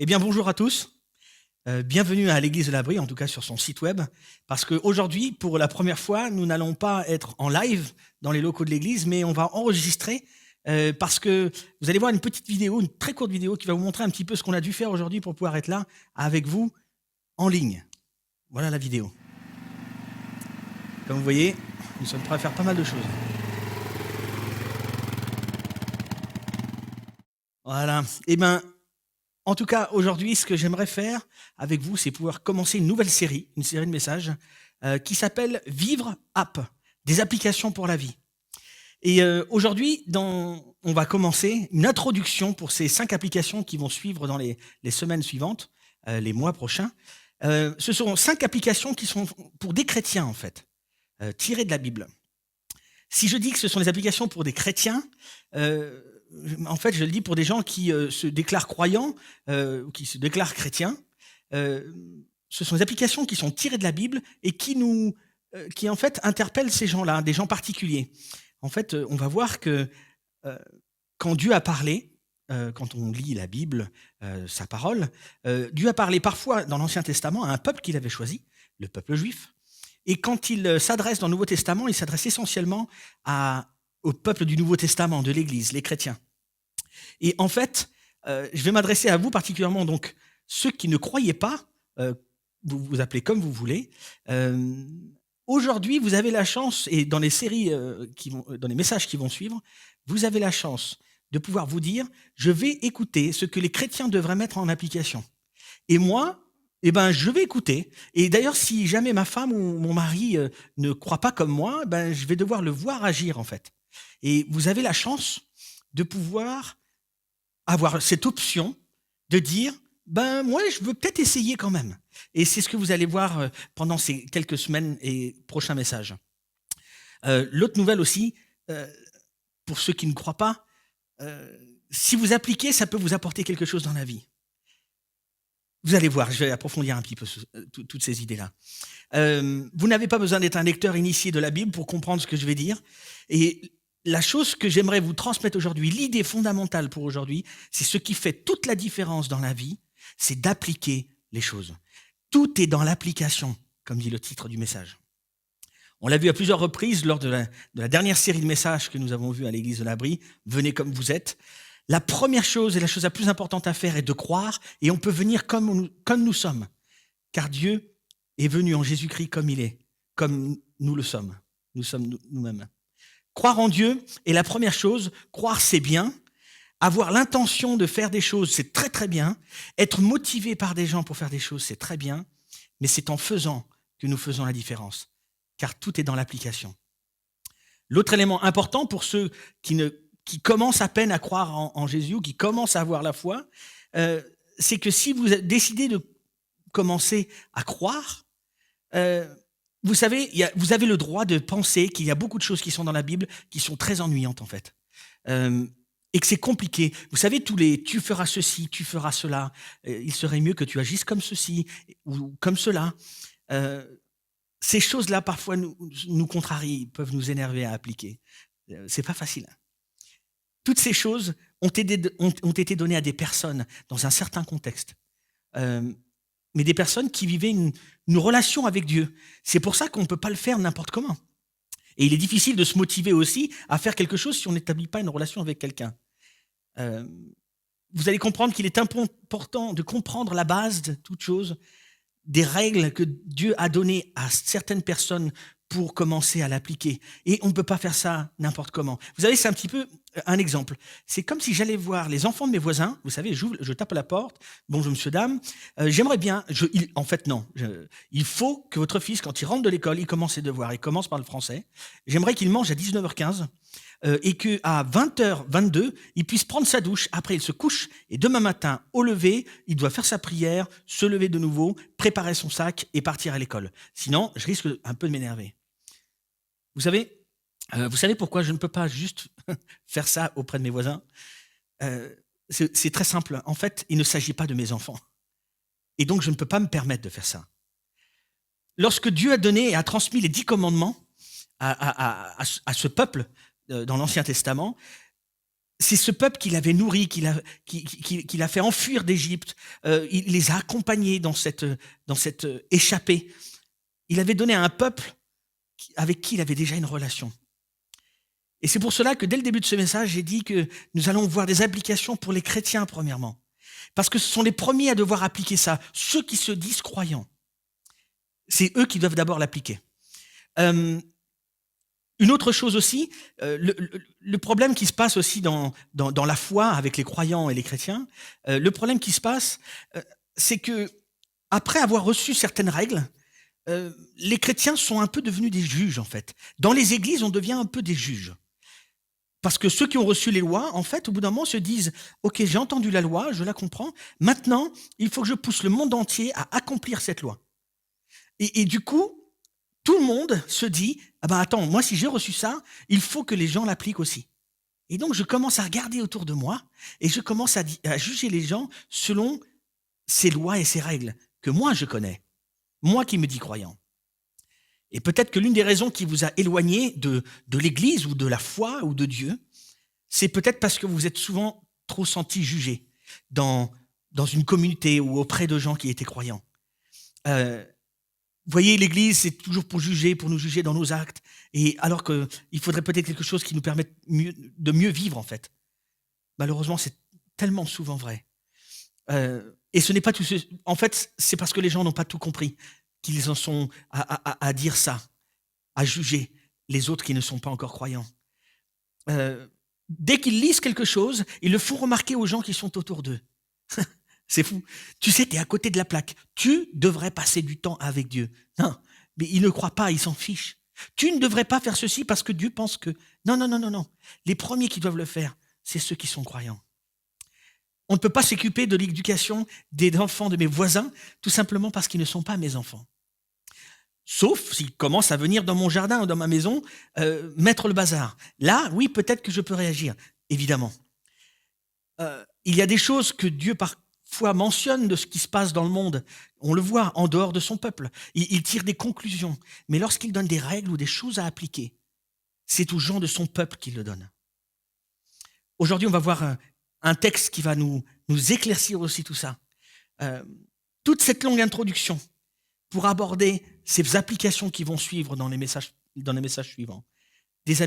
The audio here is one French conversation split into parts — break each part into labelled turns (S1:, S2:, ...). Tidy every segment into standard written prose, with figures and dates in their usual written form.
S1: Eh bien, bonjour à tous. Bienvenue à l'Église de l'Abri, en tout cas sur son site web. Parce qu'aujourd'hui, pour la première fois, nous n'allons pas être en live dans les locaux de l'Église, mais on va enregistrer parce que vous allez voir une petite vidéo, une très courte vidéo qui va vous montrer un petit peu ce qu'on a dû faire aujourd'hui pour pouvoir être là avec vous en ligne. Voilà la vidéo. Comme vous voyez, nous sommes prêts à faire pas mal de choses. Voilà. Eh bien, en tout cas, aujourd'hui, ce que j'aimerais faire avec vous, c'est pouvoir commencer une nouvelle série, une série de messages qui s'appelle Vivre App, des applications pour la vie. Et aujourd'hui, on va commencer une introduction pour ces 5 applications qui vont suivre dans les semaines suivantes, les mois prochains. Ce seront 5 applications qui sont pour des chrétiens, en fait, tirées de la Bible. Si je dis que ce sont des applications pour des chrétiens, en fait, je le dis pour des gens qui se déclarent croyants, qui se déclarent chrétiens. Ce sont des applications qui sont tirées de la Bible et qui en fait interpellent ces gens-là, des gens particuliers. En fait, on va voir que quand Dieu a parlé, quand on lit la Bible, sa parole, Dieu a parlé parfois dans l'Ancien Testament à un peuple qu'il avait choisi, le peuple juif. Et quand il s'adresse dans le Nouveau Testament, il s'adresse essentiellement au peuple du Nouveau Testament, de l'Église, les chrétiens. Et en fait, je vais m'adresser à vous particulièrement, donc ceux qui ne croyaient pas, vous vous appelez comme vous voulez. Aujourd'hui, vous avez la chance, et dans les séries, dans les messages qui vont suivre, vous avez la chance de pouvoir vous dire, je vais écouter ce que les chrétiens devraient mettre en application. Et moi, je vais écouter. Et d'ailleurs, si jamais ma femme ou mon mari ne croit pas comme moi, je vais devoir le voir agir, en fait. Et vous avez la chance de pouvoir avoir cette option de dire, moi, je veux peut-être essayer quand même. Et c'est ce que vous allez voir pendant ces quelques semaines et prochains messages. L'autre nouvelle aussi, pour ceux qui ne croient pas, si vous appliquez, ça peut vous apporter quelque chose dans la vie. Vous allez voir, je vais approfondir un petit peu toutes ces idées-là. Vous n'avez pas besoin d'être un lecteur initié de la Bible pour comprendre ce que je vais dire. Et la chose que j'aimerais vous transmettre aujourd'hui, l'idée fondamentale pour aujourd'hui, c'est ce qui fait toute la différence dans la vie, c'est d'appliquer les choses. Tout est dans l'application, comme dit le titre du message. On l'a vu à plusieurs reprises lors de la dernière série de messages que nous avons vus à l'Église de l'Abri, « Venez comme vous êtes ». La première chose et la chose la plus importante à faire est de croire, et on peut venir comme nous sommes, car Dieu est venu en Jésus-Christ comme il est, comme nous le sommes. Nous sommes nous-mêmes. Croire en Dieu est la première chose. Croire, c'est bien. Avoir l'intention de faire des choses, c'est très très bien. Être motivé par des gens pour faire des choses, c'est très bien. Mais c'est en faisant que nous faisons la différence, car tout est dans l'application. L'autre élément important pour ceux qui commencent à peine à croire en Jésus ou qui commencent à avoir la foi, c'est que si vous décidez de commencer à croire, vous savez, vous avez le droit de penser qu'il y a beaucoup de choses qui sont dans la Bible qui sont très ennuyantes en fait. Et que c'est compliqué. Vous savez, tu feras ceci, tu feras cela, il serait mieux que tu agisses comme ceci ou comme cela. Ces choses-là, parfois, nous contrarient, peuvent nous énerver à appliquer. C'est pas facile. Toutes ces choses ont été données à des personnes dans un certain contexte. Mais des personnes qui vivaient une relation avec Dieu. C'est pour ça qu'on ne peut pas le faire n'importe comment. Et il est difficile de se motiver aussi à faire quelque chose si on n'établit pas une relation avec quelqu'un. Vous allez comprendre qu'il est important de comprendre la base de toute chose, des règles que Dieu a données à certaines personnes pour commencer à l'appliquer. Et on ne peut pas faire ça n'importe comment. Vous savez, c'est un petit peu un exemple. C'est comme si j'allais voir les enfants de mes voisins. Vous savez, je tape à la porte. Bonjour, monsieur, dame. J'aimerais bien... en fait, non. Il faut que votre fils, quand il rentre de l'école, il commence ses devoirs. Il commence par le français. J'aimerais qu'il mange à 19h15 et qu'à 20h22, il puisse prendre sa douche. Après, il se couche. Et demain matin, au lever, il doit faire sa prière, se lever de nouveau, préparer son sac et partir à l'école. Sinon, je risque un peu de m'énerver. Vous savez pourquoi je ne peux pas juste faire ça auprès de mes voisins ? C'est très simple. En fait, il ne s'agit pas de mes enfants. Et donc, je ne peux pas me permettre de faire ça. Lorsque Dieu a donné et a transmis les 10 commandements à ce peuple dans l'Ancien Testament, c'est ce peuple qu'il avait nourri, qu'il a fait enfuir d'Égypte. Il les a accompagnés dans cette échappée. Il avait donné à un peuple avec qui il avait déjà une relation. Et c'est pour cela que dès le début de ce message, j'ai dit que nous allons voir des applications pour les chrétiens, premièrement. Parce que ce sont les premiers à devoir appliquer ça. Ceux qui se disent croyants. C'est eux qui doivent d'abord l'appliquer. Une autre chose aussi, le problème qui se passe aussi dans la foi avec les croyants et les chrétiens, le problème qui se passe, c'est que après avoir reçu certaines règles, les chrétiens sont un peu devenus des juges, en fait. Dans les églises, on devient un peu des juges. Parce que ceux qui ont reçu les lois, en fait, au bout d'un moment, se disent « Ok, j'ai entendu la loi, je la comprends. Maintenant, il faut que je pousse le monde entier à accomplir cette loi. » Et du coup, tout le monde se dit « Ah ben attends, moi, si j'ai reçu ça, il faut que les gens l'appliquent aussi. » Et donc, je commence à regarder autour de moi et je commence à juger les gens selon ces lois et ces règles que moi, je connais. Moi qui me dis croyant. Et peut-être que l'une des raisons qui vous a éloigné de l'Église ou de la foi ou de Dieu, c'est peut-être parce que vous êtes souvent trop senti jugé dans une communauté ou auprès de gens qui étaient croyants. Vous voyez, l'Église, c'est toujours pour nous juger dans nos actes, et alors qu'il faudrait peut-être quelque chose qui nous permette de mieux vivre, en fait. Malheureusement, c'est tellement souvent vrai. Et ce n'est pas tout. En fait, c'est parce que les gens n'ont pas tout compris qu'ils en sont à dire ça, à juger les autres qui ne sont pas encore croyants. Dès qu'ils lisent quelque chose, ils le font remarquer aux gens qui sont autour d'eux. C'est fou. Tu sais, tu es à côté de la plaque. Tu devrais passer du temps avec Dieu. Non, mais ils ne croient pas, ils s'en fichent. Tu ne devrais pas faire ceci parce que Dieu pense que... Non. Les premiers qui doivent le faire, c'est ceux qui sont croyants. On ne peut pas s'occuper de l'éducation des enfants de mes voisins, tout simplement parce qu'ils ne sont pas mes enfants. Sauf s'ils commencent à venir dans mon jardin ou dans ma maison, mettre le bazar. Là, oui, peut-être que je peux réagir, évidemment. Il y a des choses que Dieu parfois mentionne de ce qui se passe dans le monde. On le voit en dehors de son peuple. Il tire des conclusions. Mais lorsqu'il donne des règles ou des choses à appliquer, c'est aux gens de son peuple qu'il le donne. Aujourd'hui, on va voir un texte qui va nous éclaircir aussi tout ça. Toute cette longue introduction pour aborder ces applications qui vont suivre dans les messages suivants. Des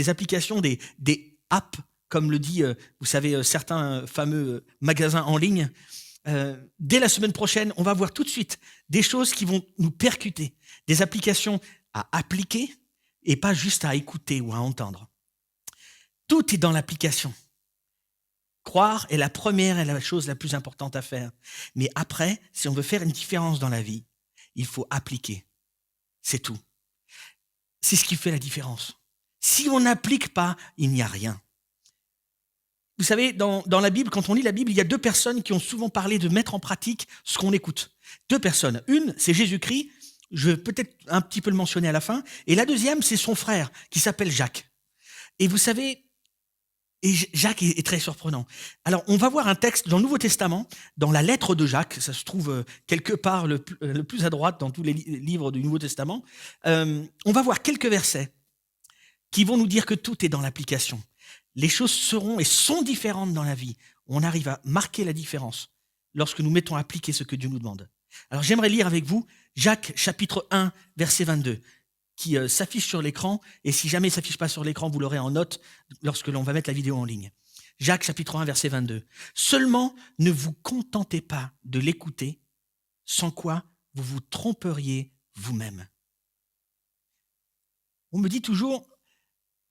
S1: applications, des apps, comme le dit, vous savez, certains fameux magasins en ligne. Dès la semaine prochaine, on va voir tout de suite des choses qui vont nous percuter, des applications à appliquer et pas juste à écouter ou à entendre. Tout est dans l'application. Croire est la première et la chose la plus importante à faire. Mais après, si on veut faire une différence dans la vie, il faut appliquer. C'est tout. C'est ce qui fait la différence. Si on n'applique pas, il n'y a rien. Vous savez, dans la Bible, quand on lit la Bible, il y a deux personnes qui ont souvent parlé de mettre en pratique ce qu'on écoute. Deux personnes. Une, c'est Jésus-Christ. Je vais peut-être un petit peu le mentionner à la fin. Et la deuxième, c'est son frère, qui s'appelle Jacques. Et vous savez, Jacques est très surprenant. Alors, on va voir un texte dans le Nouveau Testament, dans la lettre de Jacques, ça se trouve quelque part le plus à droite dans tous les livres du Nouveau Testament. On va voir quelques versets qui vont nous dire que tout est dans l'application. Les choses seront et sont différentes dans la vie. On arrive à marquer la différence lorsque nous mettons à appliquer ce que Dieu nous demande. Alors, j'aimerais lire avec vous Jacques chapitre 1, verset 22. Qui s'affiche sur l'écran, et si jamais il ne s'affiche pas sur l'écran, vous l'aurez en note lorsque l'on va mettre la vidéo en ligne. Jacques chapitre 1, verset 22. « Seulement, ne vous contentez pas de l'écouter, sans quoi vous vous tromperiez vous-même. » On me dit toujours,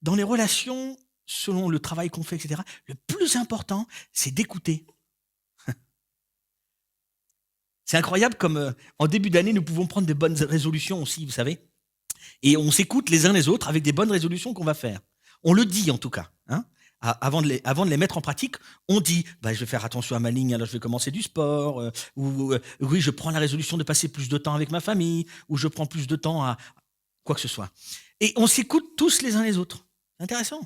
S1: dans les relations, selon le travail qu'on fait, etc., le plus important, c'est d'écouter. C'est incroyable comme en début d'année, nous pouvons prendre de bonnes résolutions aussi, vous savez. Et on s'écoute les uns les autres avec des bonnes résolutions qu'on va faire. On le dit en tout cas. Hein, avant de les mettre en pratique, on dit je vais faire attention à ma ligne, alors je vais commencer du sport, oui, je prends la résolution de passer plus de temps avec ma famille, ou je prends plus de temps à quoi que ce soit. Et on s'écoute tous les uns les autres. C'est intéressant.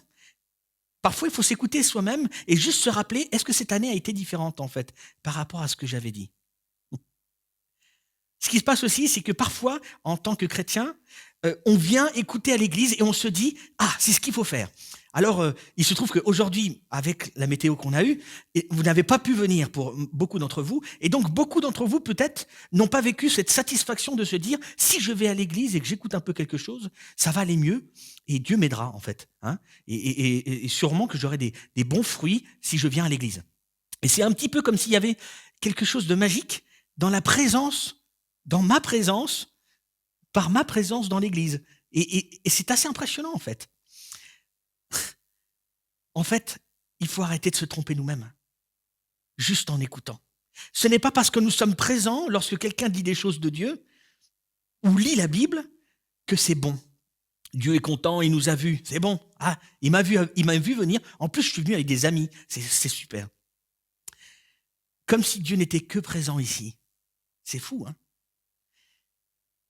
S1: Parfois, il faut s'écouter soi-même et juste se rappeler, est-ce que cette année a été différente en fait par rapport à ce que j'avais dit? Ce qui se passe aussi, c'est que parfois, en tant que chrétien, on vient écouter à l'église et on se dit « Ah, c'est ce qu'il faut faire ». Alors, il se trouve qu'aujourd'hui, avec la météo qu'on a eue, vous n'avez pas pu venir pour beaucoup d'entre vous. Et donc, beaucoup d'entre vous, peut-être, n'ont pas vécu cette satisfaction de se dire « Si je vais à l'église et que j'écoute un peu quelque chose, ça va aller mieux et Dieu m'aidera, en fait. Hein, et sûrement que j'aurai des bons fruits si je viens à l'église. » Et c'est un petit peu comme s'il y avait quelque chose de magique dans la présence, dans ma présence, par ma présence dans l'église. Et c'est assez impressionnant, en fait. En fait, il faut arrêter de se tromper nous-mêmes, juste en écoutant. Ce n'est pas parce que nous sommes présents lorsque quelqu'un dit des choses de Dieu ou lit la Bible que c'est bon. Dieu est content, il nous a vus, c'est bon. Ah, il m'a vu venir. En plus, je suis venu avec des amis, c'est super. Comme si Dieu n'était que présent ici. C'est fou, hein?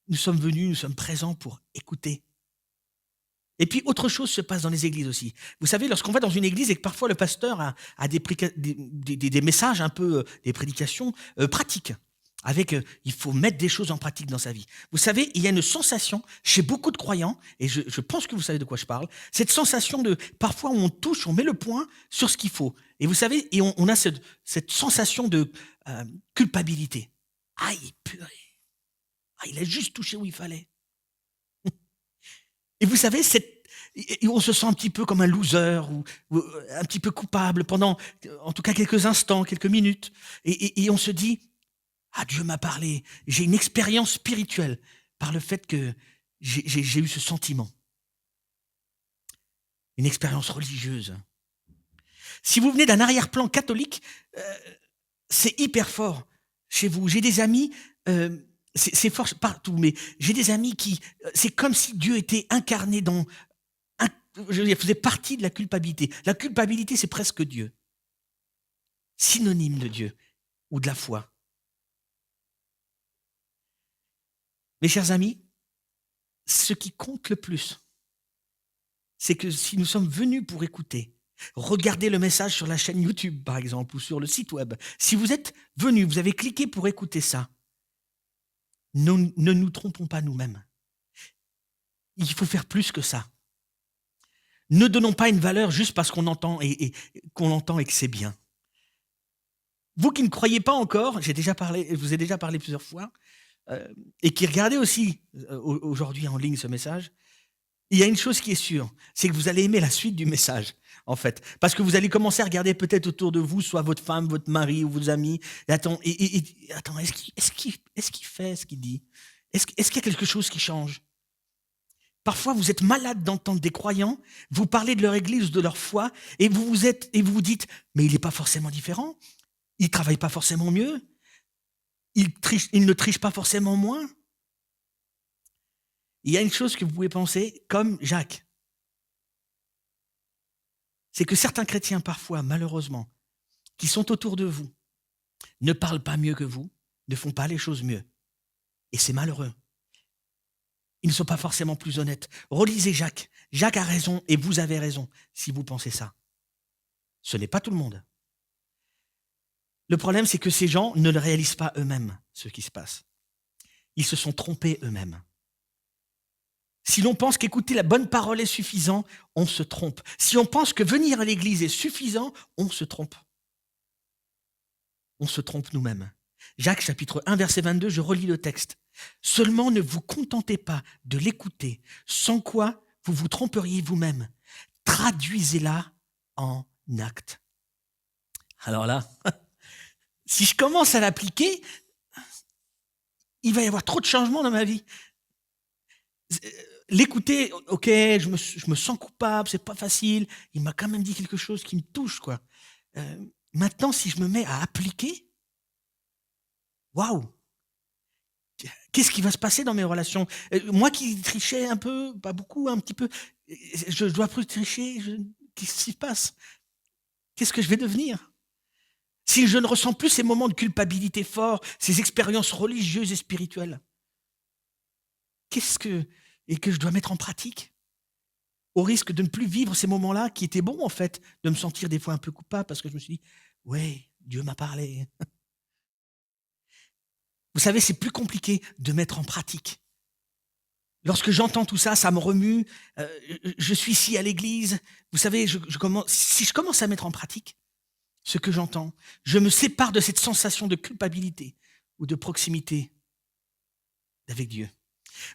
S1: Nous sommes venus, nous sommes présents pour écouter. Et puis, autre chose se passe dans les églises aussi. Vous savez, lorsqu'on va dans une église et que parfois le pasteur a des messages un peu, des prédications pratiques, avec il faut mettre des choses en pratique dans sa vie. Vous savez, il y a une sensation chez beaucoup de croyants, et je pense que vous savez de quoi je parle, cette sensation de, parfois on touche, on met le point sur ce qu'il faut. Et vous savez, et on a cette sensation de culpabilité. Aïe, purée. Ah, il a juste touché où il fallait. Et vous savez, on se sent un petit peu comme un loser ou un petit peu coupable pendant, en tout cas, quelques instants, quelques minutes. Et on se dit, ah, Dieu m'a parlé. J'ai une expérience spirituelle par le fait que j'ai eu ce sentiment. Une expérience religieuse. Si vous venez d'un arrière-plan catholique, c'est hyper fort chez vous. J'ai des amis... c'est fort partout, mais j'ai des amis c'est comme si Dieu était incarné faisait partie de la culpabilité. La culpabilité, c'est presque Dieu. Synonyme de Dieu ou de la foi. Mes chers amis, ce qui compte le plus, c'est que si nous sommes venus pour écouter, regardez le message sur la chaîne YouTube, par exemple, ou sur le site web. Si vous êtes venus, vous avez cliqué pour écouter ça, ne nous trompons pas nous-mêmes. Il faut faire plus que ça. Ne donnons pas une valeur juste parce qu'on entend et que c'est bien. Vous qui ne croyez pas encore, je vous ai déjà parlé plusieurs fois, et qui regardez aussi aujourd'hui en ligne ce message, il y a une chose qui est sûre, c'est que vous allez aimer la suite du message, en fait. Parce que vous allez commencer à regarder peut-être autour de vous, soit votre femme, votre mari ou vos amis. Et attends, est-ce qu'il fait ce qu'il dit? Est-ce qu'il y a quelque chose qui change? Parfois, vous êtes malade d'entendre des croyants vous parler de leur église ou de leur foi et vous vous dites, mais il n'est pas forcément différent, il ne travaille pas forcément mieux, il ne triche pas forcément moins. Il y a une chose que vous pouvez penser, comme Jacques. C'est que certains chrétiens, parfois, malheureusement, qui sont autour de vous, ne parlent pas mieux que vous, ne font pas les choses mieux. Et c'est malheureux. Ils ne sont pas forcément plus honnêtes. Relisez Jacques. Jacques a raison et vous avez raison si vous pensez ça. Ce n'est pas tout le monde. Le problème, c'est que ces gens ne le réalisent pas eux-mêmes, ce qui se passe. Ils se sont trompés eux-mêmes. Si l'on pense qu'écouter la bonne parole est suffisant, on se trompe. Si on pense que venir à l'église est suffisant, on se trompe. On se trompe nous-mêmes. Jacques chapitre 1, verset 22, je relis le texte. Seulement ne vous contentez pas de l'écouter, sans quoi vous vous tromperiez vous-même. Traduisez-la en acte. Alors là, si je commence à l'appliquer, il va y avoir trop de changements dans ma vie. L'écouter, ok, je me sens coupable, c'est pas facile. Il m'a quand même dit quelque chose qui me touche, quoi. Maintenant, si je me mets à appliquer, waouh! Qu'est-ce qui va se passer dans mes relations? Moi qui trichais un peu, pas beaucoup, un petit peu, je dois plus tricher. Qu'est-ce qui se passe? Qu'est-ce que je vais devenir? Si je ne ressens plus ces moments de culpabilité forts, ces expériences religieuses et spirituelles, et que je dois mettre en pratique, au risque de ne plus vivre ces moments-là qui étaient bons, en fait, de me sentir des fois un peu coupable parce que je me suis dit, ouais, Dieu m'a parlé. Vous savez, c'est plus compliqué de mettre en pratique. Lorsque j'entends tout ça, ça me remue. Je suis ici à l'église. Vous savez, si je commence à mettre en pratique ce que j'entends, je me sépare de cette sensation de culpabilité ou de proximité avec Dieu.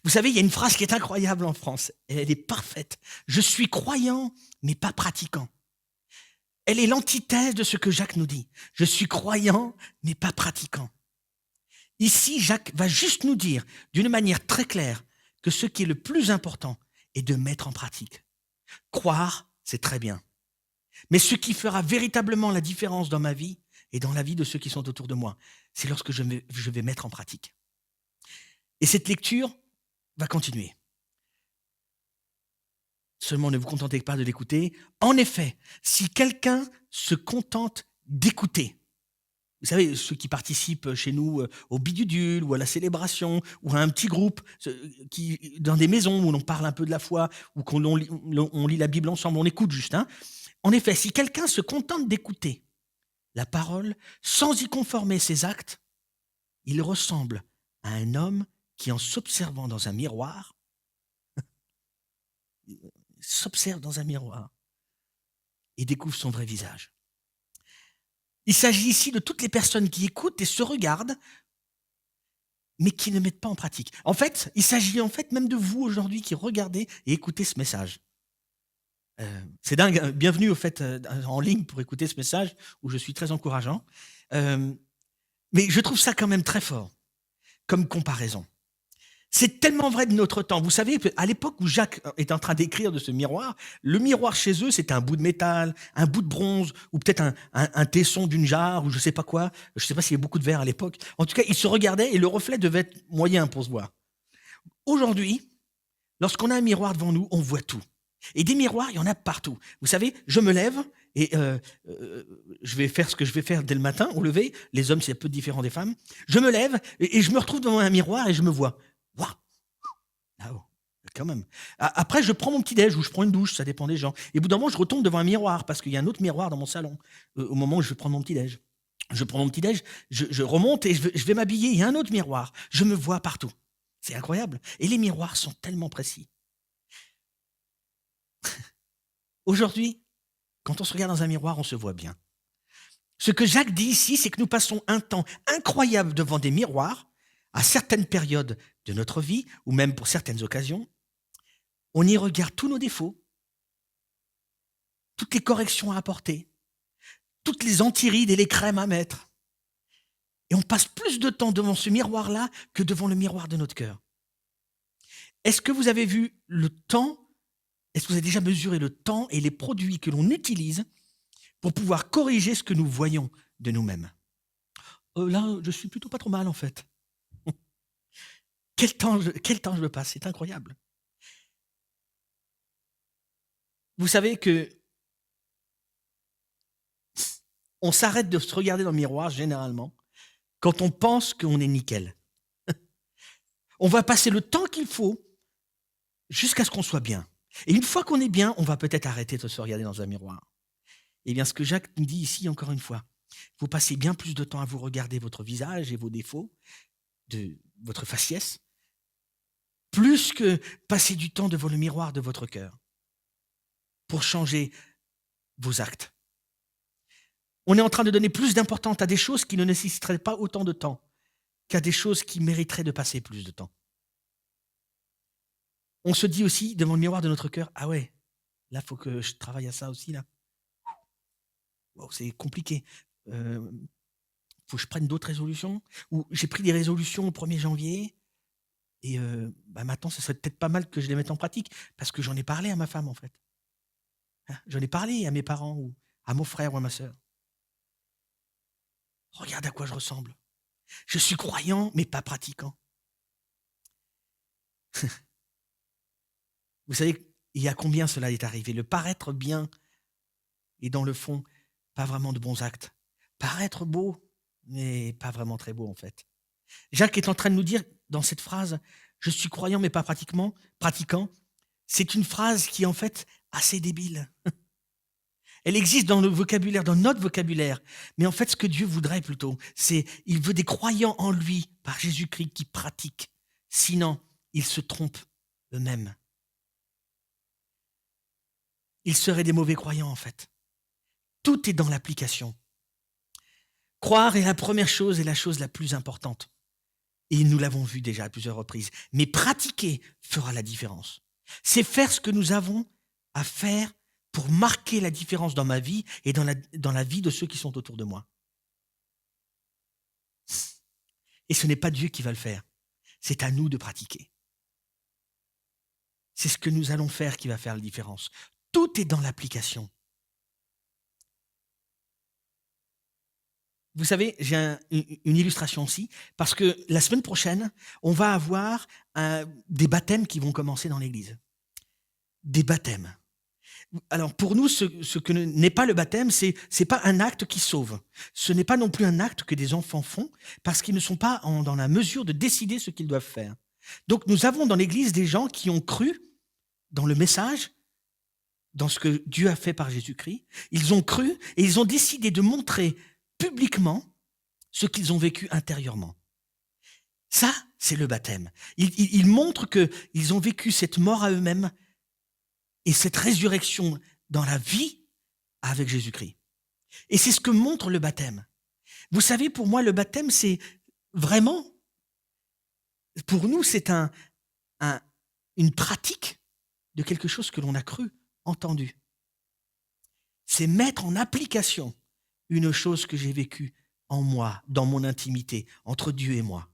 S1: Vous savez, il y a une phrase qui est incroyable en France. Elle est parfaite. Je suis croyant, mais pas pratiquant. Elle est l'antithèse de ce que Jacques nous dit. Je suis croyant, mais pas pratiquant. Ici, Jacques va juste nous dire, d'une manière très claire, que ce qui est le plus important est de mettre en pratique. Croire, c'est très bien. Mais ce qui fera véritablement la différence dans ma vie et dans la vie de ceux qui sont autour de moi, c'est lorsque je vais mettre en pratique. Et cette lecture va continuer. Seulement ne vous contentez pas de l'écouter. En effet, si quelqu'un se contente d'écouter, vous savez, ceux qui participent chez nous au bidudule ou à la célébration ou à un petit groupe dans des maisons où l'on parle un peu de la foi ou on lit la Bible ensemble, on écoute juste. En effet, si quelqu'un se contente d'écouter la parole sans y conformer ses actes, il ressemble à un homme qui, en s'observant dans un miroir, s'observe dans un miroir et découvre son vrai visage. Il s'agit ici de toutes les personnes qui écoutent et se regardent, mais qui ne mettent pas en pratique. En fait, il s'agit même de vous aujourd'hui qui regardez et écoutez ce message. C'est dingue, hein. Bienvenue au fait en ligne pour écouter ce message où je suis très encourageant. Mais je trouve ça quand même très fort comme comparaison. C'est tellement vrai de notre temps. Vous savez, à l'époque où Jacques est en train d'écrire de ce miroir, le miroir chez eux, c'était un bout de métal, un bout de bronze, ou peut-être un tesson d'une jarre, ou je ne sais pas quoi. Je ne sais pas s'il y avait beaucoup de verre à l'époque. En tout cas, ils se regardaient et le reflet devait être moyen pour se voir. Aujourd'hui, lorsqu'on a un miroir devant nous, on voit tout. Et des miroirs, il y en a partout. Vous savez, je me lève et je vais faire ce que je vais faire dès le matin, au lever. Les hommes, c'est un peu différent des femmes. Je me lève et je me retrouve devant un miroir et je me vois. Waouh! Ah oh, quand même. Après, je prends mon petit-déj ou je prends une douche, ça dépend des gens. Et au bout d'un moment, je retombe devant un miroir parce qu'il y a un autre miroir dans mon salon au moment où je vais prendre mon petit-déj. Je prends mon petit-déj, je remonte et je vais m'habiller. Il y a un autre miroir. Je me vois partout. C'est incroyable. Et les miroirs sont tellement précis. Aujourd'hui, quand on se regarde dans un miroir, on se voit bien. Ce que Jacques dit ici, c'est que nous passons un temps incroyable devant des miroirs à certaines périodes de notre vie, ou même pour certaines occasions. On y regarde tous nos défauts, toutes les corrections à apporter, toutes les antirides et les crèmes à mettre. Et on passe plus de temps devant ce miroir-là que devant le miroir de notre cœur. Est-ce que vous avez vu le temps? Est-ce que vous avez déjà mesuré le temps et les produits que l'on utilise pour pouvoir corriger ce que nous voyons de nous-mêmes? Là, je suis plutôt pas trop mal en fait. Quel temps je me passe, c'est incroyable. Vous savez que on s'arrête de se regarder dans le miroir généralement quand on pense qu'on est nickel. On va passer le temps qu'il faut jusqu'à ce qu'on soit bien. Et une fois qu'on est bien, on va peut-être arrêter de se regarder dans un miroir. Eh bien, ce que Jacques nous dit ici, encore une fois, vous passez bien plus de temps à vous regarder votre visage et vos défauts, de votre faciès, plus que passer du temps devant le miroir de votre cœur pour changer vos actes. On est en train de donner plus d'importance à des choses qui ne nécessiteraient pas autant de temps qu'à des choses qui mériteraient de passer plus de temps. On se dit aussi devant le miroir de notre cœur, ah ouais, là, il faut que je travaille à ça aussi, là. Wow, c'est compliqué. Faut que je prenne d'autres résolutions. Ou j'ai pris des résolutions au 1er janvier et maintenant, ce serait peut-être pas mal que je les mette en pratique parce que j'en ai parlé à ma femme, en fait. J'en ai parlé à mes parents ou à mon frère ou à ma sœur. Regarde à quoi je ressemble. Je suis croyant, mais pas pratiquant. Vous savez, il y a combien cela est arrivé? Le paraître bien et dans le fond, pas vraiment de bons actes. Paraître beau, mais pas vraiment très beau en fait. Jacques est en train de nous dire dans cette phrase, je suis croyant mais pas pratiquant, c'est une phrase qui est en fait assez débile. Elle existe dans le vocabulaire, dans notre vocabulaire. Mais en fait, ce que Dieu voudrait plutôt, c'est il veut des croyants en lui, par Jésus-Christ, qui pratiquent. Sinon, ils se trompent eux-mêmes. Ils seraient des mauvais croyants, en fait. Tout est dans l'application. Croire est la première chose et la chose la plus importante. Et nous l'avons vu déjà à plusieurs reprises. Mais pratiquer fera la différence. C'est faire ce que nous avons à faire pour marquer la différence dans ma vie et dans la vie de ceux qui sont autour de moi. Et ce n'est pas Dieu qui va le faire. C'est à nous de pratiquer. C'est ce que nous allons faire qui va faire la différence. Tout est dans l'application. Vous savez, j'ai une illustration aussi, parce que la semaine prochaine, on va avoir des baptêmes qui vont commencer dans l'église. Des baptêmes. Alors pour nous, ce que n'est pas le baptême, c'est pas un acte qui sauve. Ce n'est pas non plus un acte que des enfants font, parce qu'ils ne sont pas dans la mesure de décider ce qu'ils doivent faire. Donc nous avons dans l'église des gens qui ont cru dans le message, dans ce que Dieu a fait par Jésus-Christ. Ils ont cru et ils ont décidé de montrer publiquement ce qu'ils ont vécu intérieurement. Ça, c'est le baptême. Ils montrent qu'ils ont vécu cette mort à eux-mêmes et cette résurrection dans la vie avec Jésus-Christ. Et c'est ce que montre le baptême. Vous savez, pour moi, le baptême, c'est vraiment, pour nous, c'est une pratique de quelque chose que l'on a cru, entendu. C'est mettre en application une chose que j'ai vécue en moi, dans mon intimité, entre Dieu et moi.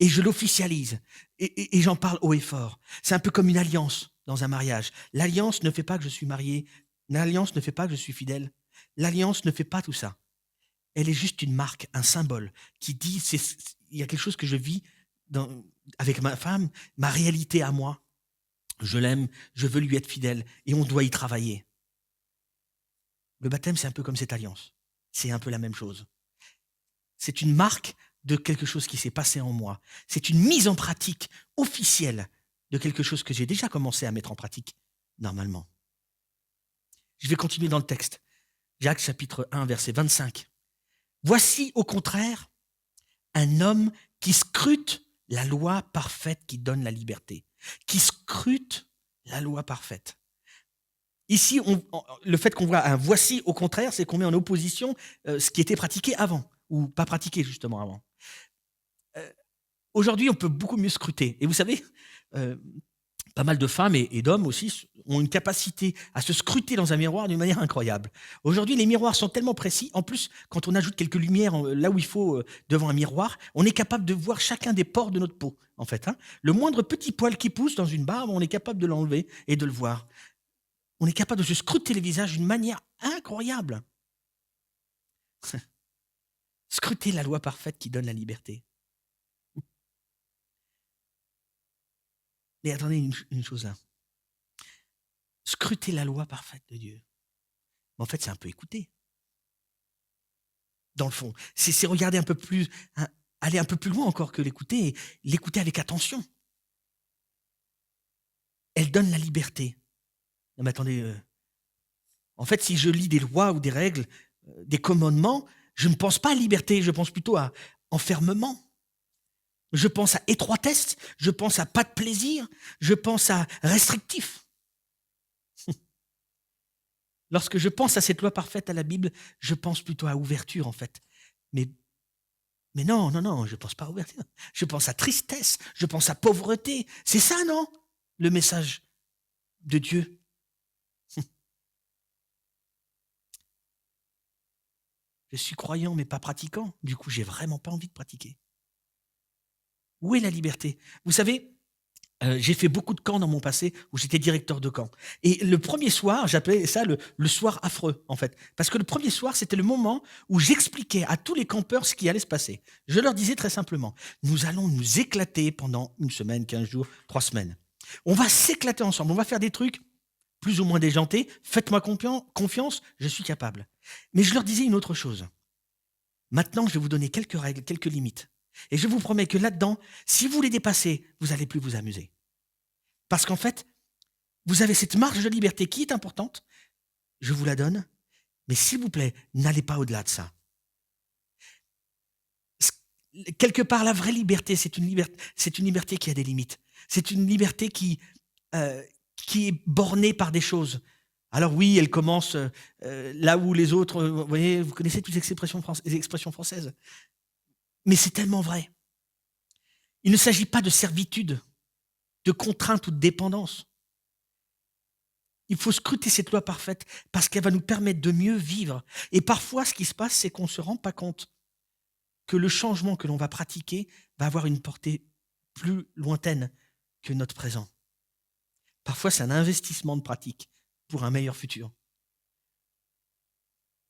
S1: Et je l'officialise, et j'en parle haut et fort. C'est un peu comme une alliance dans un mariage. L'alliance ne fait pas que je suis marié, l'alliance ne fait pas que je suis fidèle, l'alliance ne fait pas tout ça. Elle est juste une marque, un symbole, qui dit, il y a quelque chose que je vis avec ma femme, ma réalité à moi. Je l'aime, je veux lui être fidèle, et on doit y travailler. Le baptême, c'est un peu comme cette alliance. C'est un peu la même chose. C'est une marque de quelque chose qui s'est passé en moi. C'est une mise en pratique officielle de quelque chose que j'ai déjà commencé à mettre en pratique normalement. Je vais continuer dans le texte. Jacques chapitre 1, verset 25. Voici au contraire un homme qui scrute la loi parfaite qui donne la liberté. Qui scrute la loi parfaite. Ici, le fait qu'on voit un voici au contraire, c'est qu'on met en opposition ce qui était pratiqué avant, ou pas pratiqué justement avant. Aujourd'hui, on peut beaucoup mieux scruter. Et vous savez, pas mal de femmes et d'hommes aussi ont une capacité à se scruter dans un miroir d'une manière incroyable. Aujourd'hui, les miroirs sont tellement précis. En plus, quand on ajoute quelques lumières là où il faut devant un miroir, on est capable de voir chacun des pores de notre peau, en fait. Le moindre petit poil qui pousse dans une barbe, on est capable de l'enlever et de le voir. On est capable de se scruter les visages d'une manière incroyable. Scruter la loi parfaite qui donne la liberté. Mais attendez une chose là. Scruter la loi parfaite de Dieu. Mais en fait, c'est un peu écouter. Dans le fond, c'est regarder un peu plus, aller un peu plus loin encore que l'écouter, et l'écouter avec attention. Elle donne la liberté. Non mais attendez, en fait, si je lis des lois ou des règles, des commandements, je ne pense pas à liberté, je pense plutôt à enfermement. Je pense à étroitesse, je pense à pas de plaisir, je pense à restrictif. Lorsque je pense à cette loi parfaite à la Bible, je pense plutôt à ouverture en fait. Mais non, je ne pense pas à ouverture. Je pense à tristesse, je pense à pauvreté. C'est ça, non? Le message de Dieu. Je suis croyant mais pas pratiquant. Du coup, j'ai vraiment pas envie de pratiquer. Où est la liberté? Vous savez, j'ai fait beaucoup de camps dans mon passé où j'étais directeur de camp. Et le premier soir, j'appelais ça le soir affreux, en fait. Parce que le premier soir, c'était le moment où j'expliquais à tous les campeurs ce qui allait se passer. Je leur disais très simplement, nous allons nous éclater pendant 1 semaine, 15 jours, 3 semaines. On va s'éclater ensemble, on va faire des trucs plus ou moins déjantés. Faites-moi confiance, je suis capable. Mais je leur disais une autre chose. Maintenant, je vais vous donner quelques règles, quelques limites. Et je vous promets que là-dedans, si vous les dépassez, vous n'allez plus vous amuser. Parce qu'en fait, vous avez cette marge de liberté qui est importante, je vous la donne, Mais s'il vous plaît, n'allez pas au-delà de ça. Quelque part, la vraie liberté, c'est une liberté qui a des limites. C'est une liberté euh, qui est bornée par des choses. Alors oui, elle commence là où les autres, vous voyez, vous connaissez toutes les expressions françaises. Mais c'est tellement vrai. Il ne s'agit pas de servitude, de contrainte ou de dépendance. Il faut scruter cette loi parfaite parce qu'elle va nous permettre de mieux vivre. Et parfois, ce qui se passe, c'est qu'on ne se rend pas compte que le changement que l'on va pratiquer va avoir une portée plus lointaine que notre présent. Parfois, c'est un investissement de pratique pour un meilleur futur.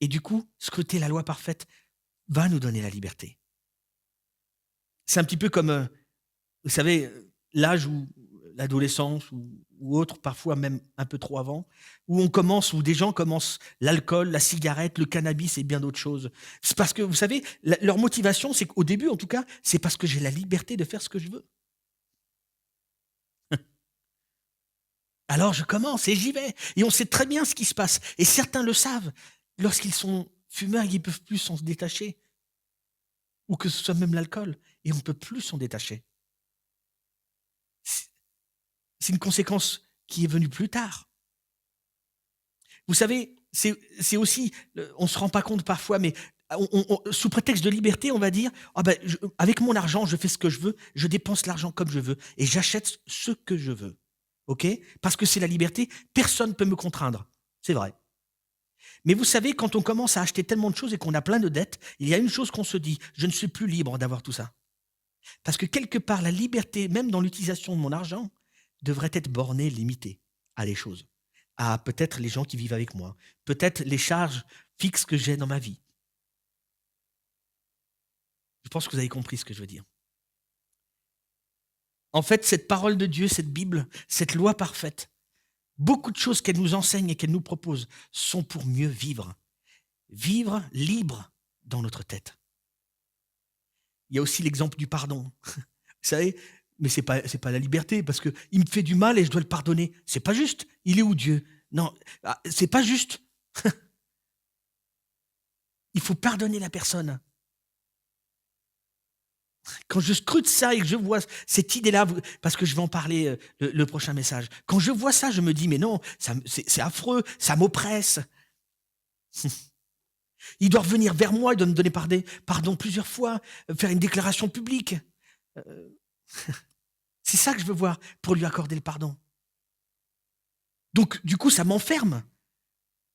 S1: Et du coup, scruter la loi parfaite va nous donner la liberté. C'est un petit peu comme, vous savez, l'âge où l'adolescence ou autre, parfois même un peu trop avant, où des gens commencent l'alcool, la cigarette, le cannabis et bien d'autres choses. C'est parce que, vous savez, leur motivation, c'est qu'au début, en tout cas, c'est parce que j'ai la liberté de faire ce que je veux. Alors je commence et j'y vais. Et on sait très bien ce qui se passe. Et certains le savent. Lorsqu'ils sont fumeurs, ils ne peuvent plus s'en détacher. Ou que ce soit même l'alcool. Et on ne peut plus s'en détacher. C'est une conséquence qui est venue plus tard. Vous savez, c'est aussi, on ne se rend pas compte parfois, mais sous prétexte de liberté, on va dire, avec mon argent, je fais ce que je veux, je dépense l'argent comme je veux, et j'achète ce que je veux. OK ? Parce que c'est la liberté, personne ne peut me contraindre. C'est vrai. Mais vous savez, quand on commence à acheter tellement de choses et qu'on a plein de dettes, il y a une chose qu'on se dit, je ne suis plus libre d'avoir tout ça. Parce que quelque part, la liberté, même dans l'utilisation de mon argent, devrait être bornée, limitée à des choses, à peut-être les gens qui vivent avec moi, peut-être les charges fixes que j'ai dans ma vie. Je pense que vous avez compris ce que je veux dire. En fait, cette parole de Dieu, cette Bible, cette loi parfaite, beaucoup de choses qu'elle nous enseigne et qu'elle nous propose sont pour mieux vivre. Vivre libre dans notre tête. Il y a aussi l'exemple du pardon. Vous savez, mais c'est pas la liberté, parce qu'il me fait du mal et je dois le pardonner. C'est pas juste. Il est où Dieu? Non, c'est pas juste. Il faut pardonner la personne. Quand je scrute ça et que je vois cette idée-là, parce que je vais en parler le prochain message, quand je vois ça, je me dis, mais non, c'est affreux, ça m'oppresse. Il doit revenir vers moi, il doit me donner pardon plusieurs fois, faire une déclaration publique. C'est ça que je veux voir pour lui accorder le pardon. Donc, du coup, ça m'enferme.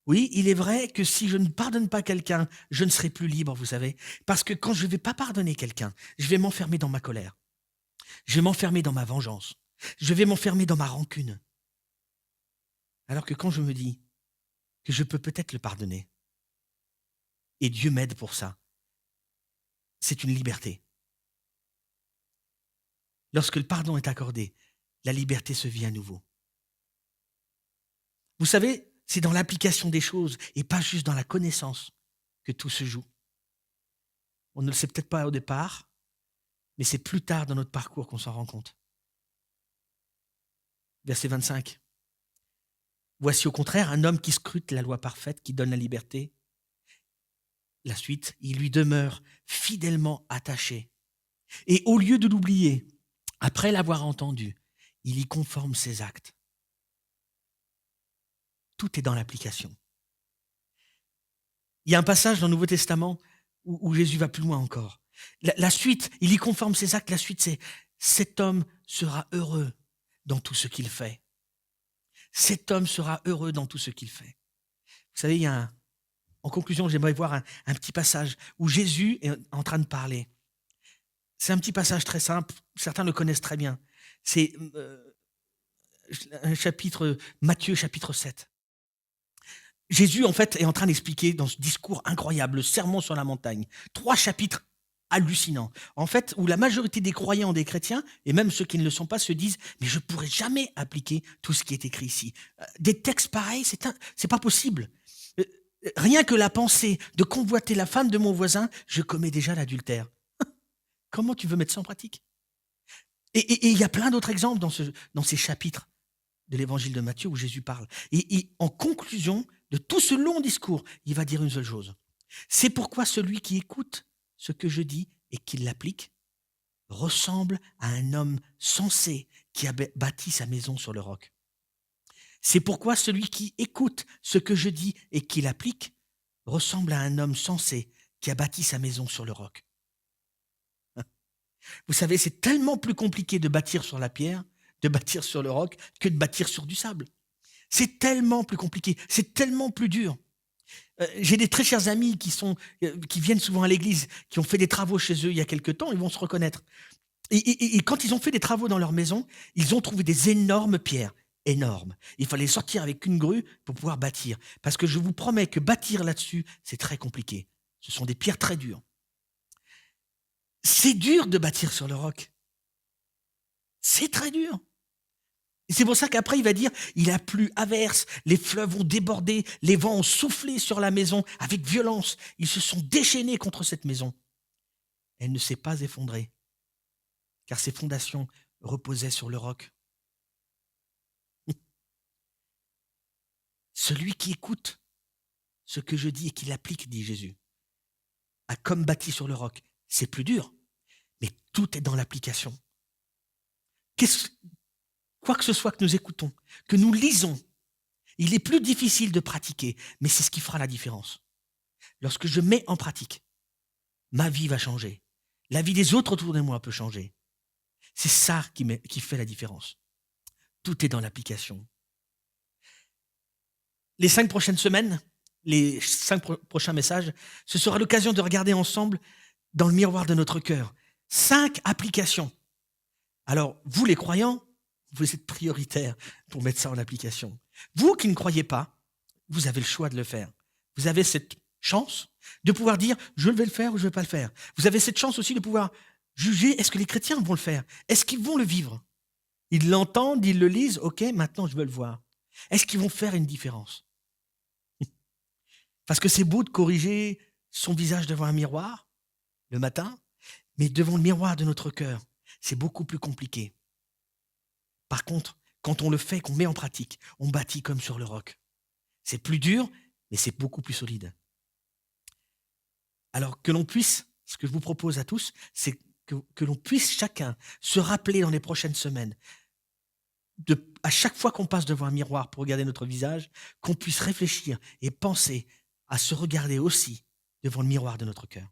S1: Oui, il est vrai que si je ne pardonne pas quelqu'un, je ne serai plus libre, vous savez. Parce que quand je ne vais pas pardonner quelqu'un, je vais m'enfermer dans ma colère. Je vais m'enfermer dans ma vengeance. Je vais m'enfermer dans ma rancune. Alors que quand je me dis que je peux peut-être le pardonner, et Dieu m'aide pour ça, c'est une liberté. Lorsque le pardon est accordé, la liberté se vit à nouveau. Vous savez, c'est dans l'application des choses et pas juste dans la connaissance que tout se joue. On ne le sait peut-être pas au départ, mais c'est plus tard dans notre parcours qu'on s'en rend compte. Verset 25. Voici au contraire un homme qui scrute la loi parfaite, qui donne la liberté. La suite, il lui demeure fidèlement attaché. Et au lieu de l'oublier, après l'avoir entendu, il y conforme ses actes. Tout est dans l'application. Il y a un passage dans le Nouveau Testament où Jésus va plus loin encore. La suite, il y conforme ses actes. La suite, c'est « cet homme sera heureux dans tout ce qu'il fait ». Cet homme sera heureux dans tout ce qu'il fait. Vous savez, en conclusion, j'aimerais voir un petit passage où Jésus est en train de parler. C'est un petit passage très simple, certains le connaissent très bien. C'est un chapitre, Matthieu chapitre 7. Jésus, en fait, est en train d'expliquer dans ce discours incroyable, le sermon sur la montagne, 3 chapitres hallucinants, en fait, où la majorité des croyants, des chrétiens, et même ceux qui ne le sont pas, se disent « mais je ne pourrai jamais appliquer tout ce qui est écrit ici ». Des textes pareils, c'est pas possible. Rien que la pensée de convoiter la femme de mon voisin, je commets déjà l'adultère. Comment tu veux mettre ça en pratique? Et il y a plein d'autres exemples dans ces chapitres de l'évangile de Matthieu où Jésus parle. Et en conclusion, de tout ce long discours, il va dire une seule chose. C'est pourquoi celui qui écoute ce que je dis et qui l'applique ressemble à un homme sensé qui a bâti sa maison sur le roc. C'est pourquoi celui qui écoute ce que je dis et qui l'applique ressemble à un homme sensé qui a bâti sa maison sur le roc. Vous savez, c'est tellement plus compliqué de bâtir sur la pierre, de bâtir sur le roc, que de bâtir sur du sable. C'est tellement plus compliqué, c'est tellement plus dur. J'ai des très chers amis qui viennent souvent à l'église, qui ont fait des travaux chez eux il y a quelque temps, ils vont se reconnaître. Et quand ils ont fait des travaux dans leur maison, ils ont trouvé des énormes pierres, énormes. Il fallait sortir avec une grue pour pouvoir bâtir. Parce que je vous promets que bâtir là-dessus, c'est très compliqué. Ce sont des pierres très dures. C'est dur de bâtir sur le roc. C'est très dur. Et c'est pour ça qu'après, il va dire, il a plu averse, les fleuves ont débordé, les vents ont soufflé sur la maison avec violence. Ils se sont déchaînés contre cette maison. Elle ne s'est pas effondrée, car ses fondations reposaient sur le roc. Celui qui écoute ce que je dis et qui l'applique, dit Jésus, a comme bâti sur le roc. C'est plus dur, mais tout est dans l'application. Quoi que ce soit que nous écoutons, que nous lisons, il est plus difficile de pratiquer, mais c'est ce qui fera la différence. Lorsque je mets en pratique, ma vie va changer. La vie des autres autour de moi peut changer. C'est ça qui fait la différence. Tout est dans l'application. Les 5 prochaines semaines, les 5 prochains messages, ce sera l'occasion de regarder ensemble dans le miroir de notre cœur. 5 applications. Alors, vous les croyants, vous êtes prioritaires pour mettre ça en application. Vous qui ne croyez pas, vous avez le choix de le faire. Vous avez cette chance de pouvoir dire « je vais le faire ou je ne vais pas le faire ». Vous avez cette chance aussi de pouvoir juger, est-ce que les chrétiens vont le faire? Est-ce qu'ils vont le vivre? Ils l'entendent, ils le lisent, ok, maintenant je veux le voir. Est-ce qu'ils vont faire une différence? Parce que c'est beau de corriger son visage devant un miroir le matin, mais devant le miroir de notre cœur, c'est beaucoup plus compliqué. Par contre, quand on le fait, qu'on met en pratique, on bâtit comme sur le roc. C'est plus dur, mais c'est beaucoup plus solide. Alors que l'on puisse, ce que je vous propose à tous, c'est que l'on puisse chacun se rappeler dans les prochaines semaines, à chaque fois qu'on passe devant un miroir pour regarder notre visage, qu'on puisse réfléchir et penser à se regarder aussi devant le miroir de notre cœur.